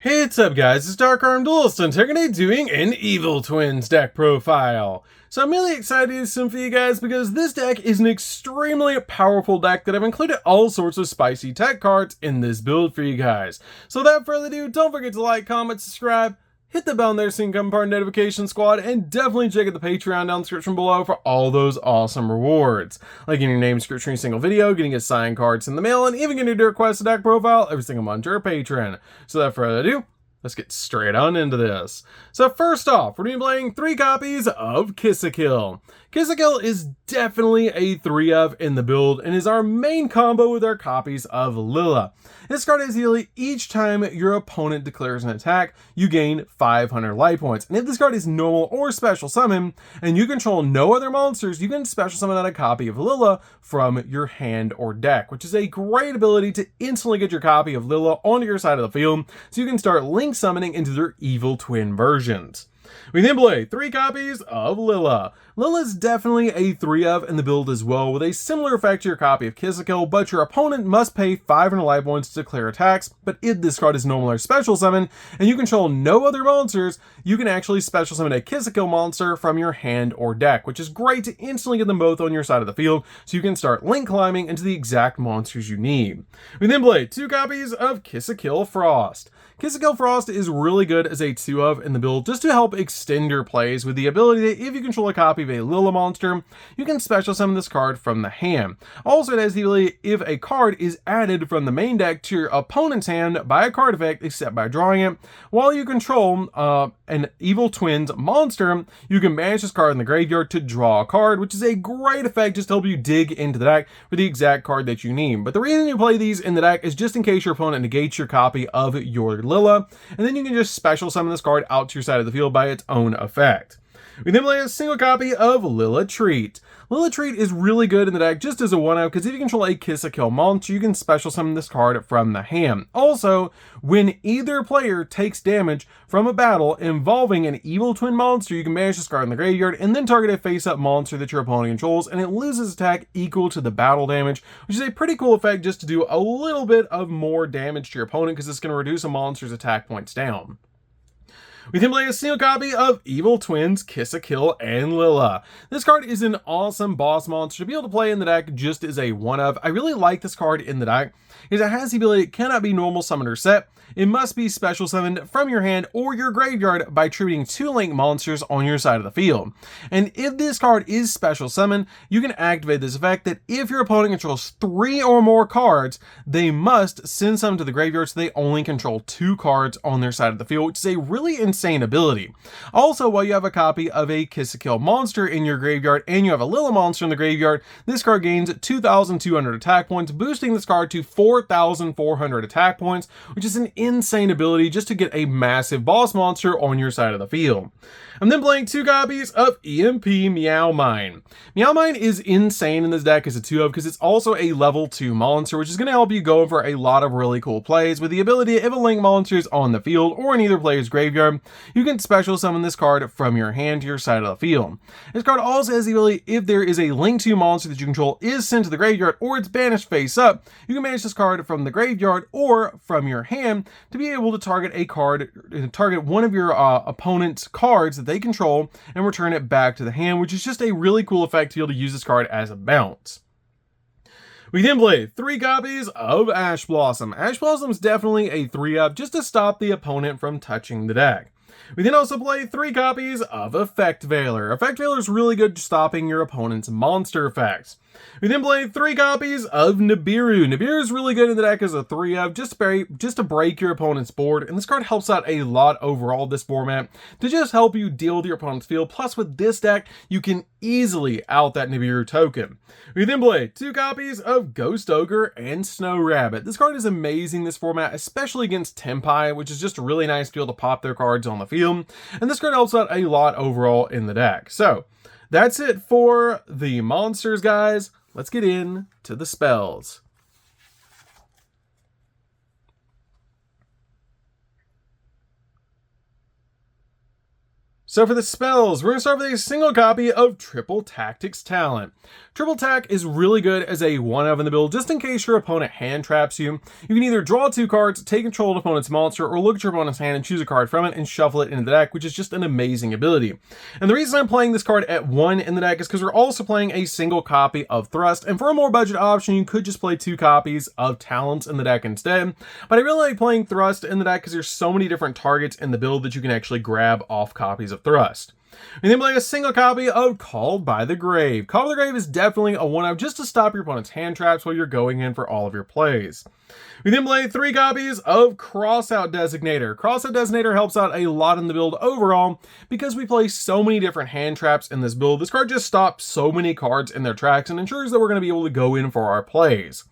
Hey, what's up guys, it's DarkArmedDuelist and today doing an Evil Twins deck profile. So I'm really excited to do some for you guys because this deck is an extremely powerful deck that I've included all sorts of spicy tech cards in this build for you guys. So without further ado, don't forget to like, comment, subscribe, hit the bell there so you can become part of the notification squad, and definitely check out the Patreon down in the description below for all those awesome rewards. Like getting your name description in every single video, getting a signed cards in the mail, and even getting to request a deck profile every single month to our Patreon. So without further ado, let's get straight on into this. So first off, we're going to be playing 3 copies of Kiss-A-Kill. Kiss-A-Kill is definitely a 3-of in the build and is our main combo with our copies of Lila. This card is healing each time your opponent declares an attack, you gain 500 life points. And if this card is normal or special summon, and you control no other monsters, you can special summon out a copy of Lila from your hand or deck, which is a great ability to instantly get your copy of Lila onto your side of the field, so you can start link summoning into their evil twin versions. We then play 3 copies of Lila. Lila is definitely a 3-of in the build as well, with a similar effect to your copy of Kiss-A-Kill, but your opponent must pay 500 life points to declare attacks. But if this card is normal or special summon, and you control no other monsters, you can actually special summon a Kiss-A-Kill monster from your hand or deck, which is great to instantly get them both on your side of the field, so you can start link climbing into the exact monsters you need. We then play 2 copies of Kiss-A-Kill Frost. Kiss-A-Kill Frost is really good as a 2-of in the build just to help extend your plays, with the ability that if you control a copy of a Lila monster, you can special summon this card from the hand. Also, it has the ability if a card is added from the main deck to your opponent's hand by a card effect, except by drawing it, while you control an Evil Twins monster, you can banish this card in the graveyard to draw a card, which is a great effect just to help you dig into the deck for the exact card that you need. But the reason you play these in the deck is just in case your opponent negates your copy of your Lila, and then you can just special summon this card out to your side of the field by its own effect. We then play a single copy of Lila Treat. Lila Treat is really good in the deck just as a 1-of, because if you control a Kiss-A-Kill monster, you can special summon this card from the hand. Also, when either player takes damage from a battle involving an Evil Twin monster, you can banish this card in the graveyard and then target a face-up monster that your opponent controls, and it loses attack equal to the battle damage, which is a pretty cool effect just to do a little bit of more damage to your opponent, because it's going to reduce a monster's attack points down. We then play a single copy of Evil Twins, Kiss-A-Kill, and Lila. This card is an awesome boss monster to be able to play in the deck just as a 1-of. I really like this card in the deck because it has the ability it cannot be normal summoned or set. It must be special summoned from your hand or your graveyard by tributing 2 link monsters on your side of the field. And if this card is special summoned, you can activate this effect that if your opponent controls 3 or more cards, they must send some to the graveyard so they only control 2 cards on their side of the field, which is a really insane ability. Also, while you have a copy of a Kiss-A-Kill monster in your graveyard and you have a Lila monster in the graveyard, this card gains 2,200 attack points, boosting this card to 4,400 attack points, which is an insane ability just to get a massive boss monster on your side of the field. I'm then playing 2 copies of EMP Meow Mine. Meow Mine is insane in this deck as a 2-of because it's also a level 2 monster, which is going to help you go over a lot of really cool plays with the ability if a link monster is on the field or in either player's graveyard, you can special summon this card from your hand to your side of the field. This card also has the ability if there is a link 2 monster that you control is sent to the graveyard or it's banished face up, you can banish this card from the graveyard or from your hand to be able to target one of your opponent's cards that they control and return it back to the hand, which is just a really cool effect to be able to use this card as a bounce. We then play 3 copies of Ash Blossom. Ash Blossom is definitely a 3-of just to stop the opponent from touching the deck. We then also play 3 copies of Effect Veiler. Effect Veiler is really good at stopping your opponent's monster effects. We then play 3 copies of Nibiru. Nibiru is really good in the deck as a 3-of just to break your opponent's board, and this card helps out a lot overall this format to just help you deal with your opponent's field. Plus, with this deck, you can easily out that Nibiru token. We then play 2 copies of Ghost Ogre and Snow Rabbit. This card is amazing this format, especially against Tenpai, which is just really nice to be able to pop their cards on the field, and this card helps out a lot overall in the deck. So that's it for the monsters, guys. Let's get into the spells. So for the spells, we're going to start with a single copy of Triple Tactics Talent. Triple Tack is really good as a 1-of in the build, just in case your opponent hand traps you. You can either draw 2 cards, take control of the opponent's monster, or look at your opponent's hand and choose a card from it and shuffle it into the deck, which is just an amazing ability. And the reason I'm playing this card at 1 in the deck is because we're also playing a single copy of Thrust, and for a more budget option, you could just play 2 copies of Talents in the deck instead. But I really like playing Thrust in the deck because there's so many different targets in the build that you can actually grab off copies of Thrust. We then play a single copy of Called by the Grave. Called by the Grave is definitely a 1-of just to stop your opponent's hand traps while you're going in for all of your plays. We then play 3 copies of Crossout Designator. Crossout Designator helps out a lot in the build overall because we play so many different hand traps in this build. This card just stops so many cards in their tracks and ensures that we're going to be able to go in for our plays.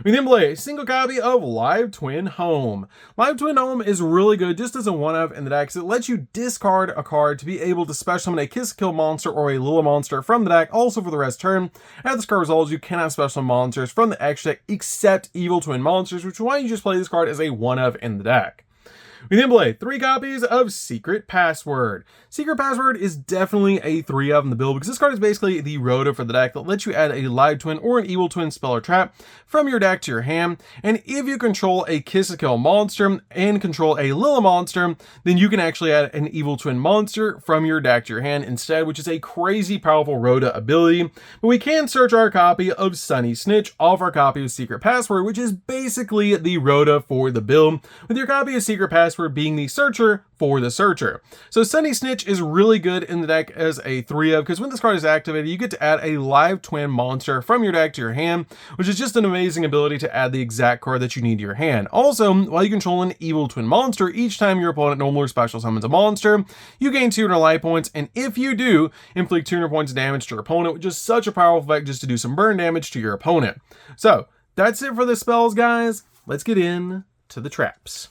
We then play a single copy of Live Twin Home. Live Twin Home is really good just as a 1-of in the deck, because it lets you discard a card to be able to special summon a Kiss Kill monster or a Lila monster from the deck. Also for the rest turn, as this card resolves, you cannot special summon monsters from the extra deck except Evil Twin monsters, which is why you just play this card as a 1-of in the deck. We then play 3 copies of Secret Password. Secret Password is definitely a 3-of in the build because this card is basically the Rhoda for the deck that lets you add a Live Twin or an Evil Twin spell or trap from your deck to your hand. And if you control a Kiss Kill monster and control a Lila monster, then you can actually add an Evil Twin monster from your deck to your hand instead, which is a crazy powerful Rhoda ability. But we can search our copy of Sunny Snitch off our copy of Secret Password, which is basically the Rhoda for the build, with your copy of Secret Password being the searcher for the searcher. So Sunny Snitch is really good in the deck as a 3-of because when this card is activated, you get to add a Live Twin monster from your deck to your hand, which is just an amazing ability to add the exact card that you need to your hand. Also, while you control an Evil Twin monster, each time your opponent normally or special summons a monster, you gain 200 life points, and if you do, inflict 200 points of damage to your opponent, which is such a powerful effect just to do some burn damage to your opponent. So that's it for the spells, guys. Let's get in to the traps.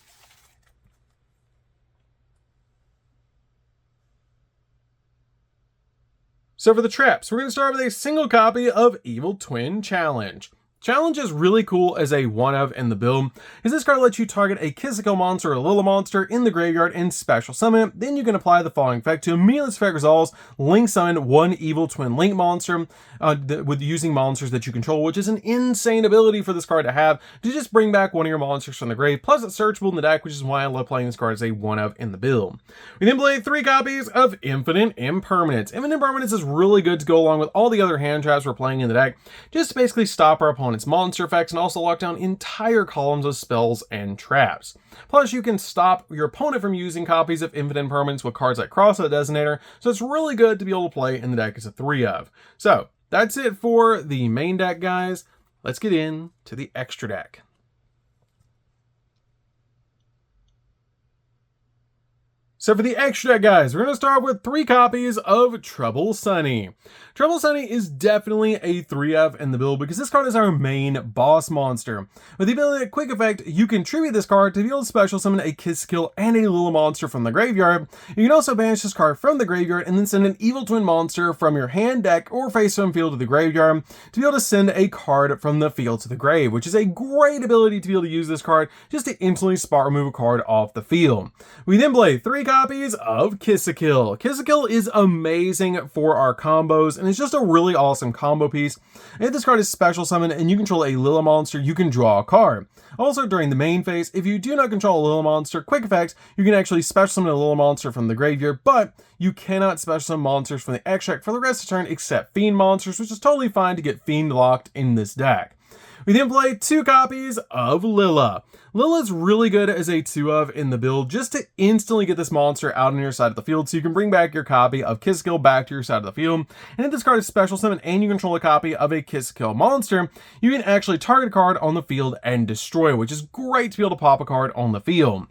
So for the traps, we're going to start with a single copy of Evil Twin Challenge. Challenge is really cool as a 1-of in the build, because this card lets you target a Kiss Kill monster or a Lila monster in the graveyard and special summon it. Then you can apply the following effect to immediately this effect resolves, link summon 1 Evil Twin Link monster with using monsters that you control, which is an insane ability for this card to have to just bring back one of your monsters from the grave. Plus it's searchable in the deck, which is why I love playing this card as a 1-of in the build. We then play 3 copies of Infinite Impermanence. Infinite Impermanence is really good to go along with all the other hand traps we're playing in the deck, just to basically stop our opponent's monster effects and also lock down entire columns of spells and traps. Plus, you can stop your opponent from using copies of Infinite Impermanence with cards like Crossout Designator, so it's really good to be able to play in the deck as a 3-of. So that's it for the main deck, guys. Let's get into the extra deck. So for the extra deck, guys, we're going to start with 3 copies of Trouble Sunny. Trouble Sunny is definitely a 3-of in the build because this card is our main boss monster. With the ability Quick Effect, you can tribute this card to be able to special summon a Kiss Kill and a Lila monster from the graveyard. You can also banish this card from the graveyard and then send an Evil Twin monster from your hand, deck, or face from field to the graveyard to be able to send a card from the field to the grave, which is a great ability to be able to use this card just to instantly spot remove a card off the field. We then play 3 copies of Kiss a Kill. Kiss a Kill is amazing for our combos, and it's just a really awesome combo piece. If this card is special summon and you control a Lila monster, you can draw a card. Also, during the main phase, if you do not control a Lila monster, Quick Effect, you can actually special summon a Lila monster from the graveyard, but you cannot special summon monsters from the extract for the rest of the turn except Fiend monsters, which is totally fine to get Fiend locked in this deck. We then play 2 copies of Lila. Lila's really good as a 2-of in the build just to instantly get this monster out on your side of the field so you can bring back your copy of Kiss Kill back to your side of the field. And if this card is special summon and you control a copy of a Kiss Kill monster, you can actually target a card on the field and destroy, which is great to be able to pop a card on the field.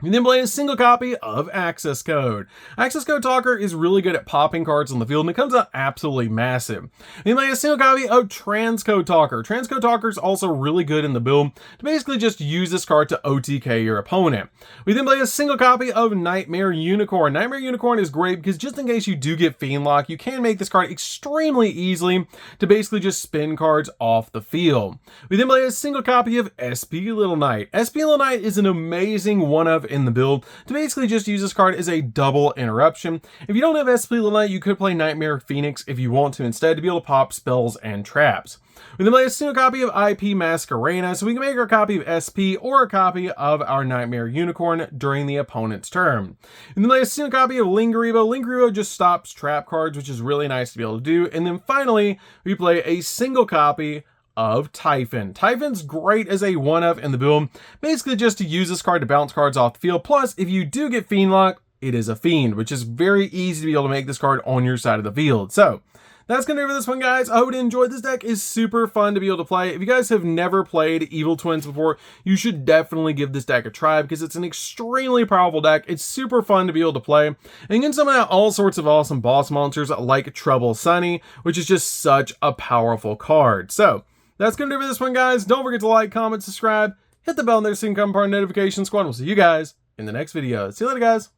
We then play a single copy of Access Code. Access Code Talker is really good at popping cards on the field, and it comes out absolutely massive. We then play a single copy of Transcode Talker. Transcode Talker is also really good in the build to basically just use this card to OTK your opponent. We then play a single copy of Nightmare Unicorn. Nightmare Unicorn is great because just in case you do get Fiend Lock, you can make this card extremely easily to basically just spin cards off the field. We then play a single copy of SP Little Knight. SP Little Knight is an amazing 1-of in the build to basically just use this card as a double interruption. If you don't have SP Lilith, you could play Nightmare Phoenix if you want to instead to be able to pop spells and traps. We then play a single copy of IP Masquerena, so we can make our copy of SP or a copy of our Nightmare Unicorn during the opponent's turn. And then play a single copy of Lingaribo. Lingaribo just stops trap cards, which is really nice to be able to do. And then finally, we play a single copy of Typhon. Typhon's great as a one-of in the build, basically just to use this card to bounce cards off the field. Plus, if you do get Fiend Lock, it is a Fiend, which is very easy to be able to make this card on your side of the field. So, that's going to do it for this one, guys. I hope you enjoyed. This deck is super fun to be able to play. If you guys have never played Evil Twins before, you should definitely give this deck a try because it's an extremely powerful deck. It's super fun to be able to play. And you can summon out all sorts of awesome boss monsters like Trouble Sunny, which is just such a powerful card. So, that's going to do it for this one, guys. Don't forget to like, comment, subscribe, hit the bell on there so you can become part of the notification squad. We'll see you guys in the next video. See you later, guys.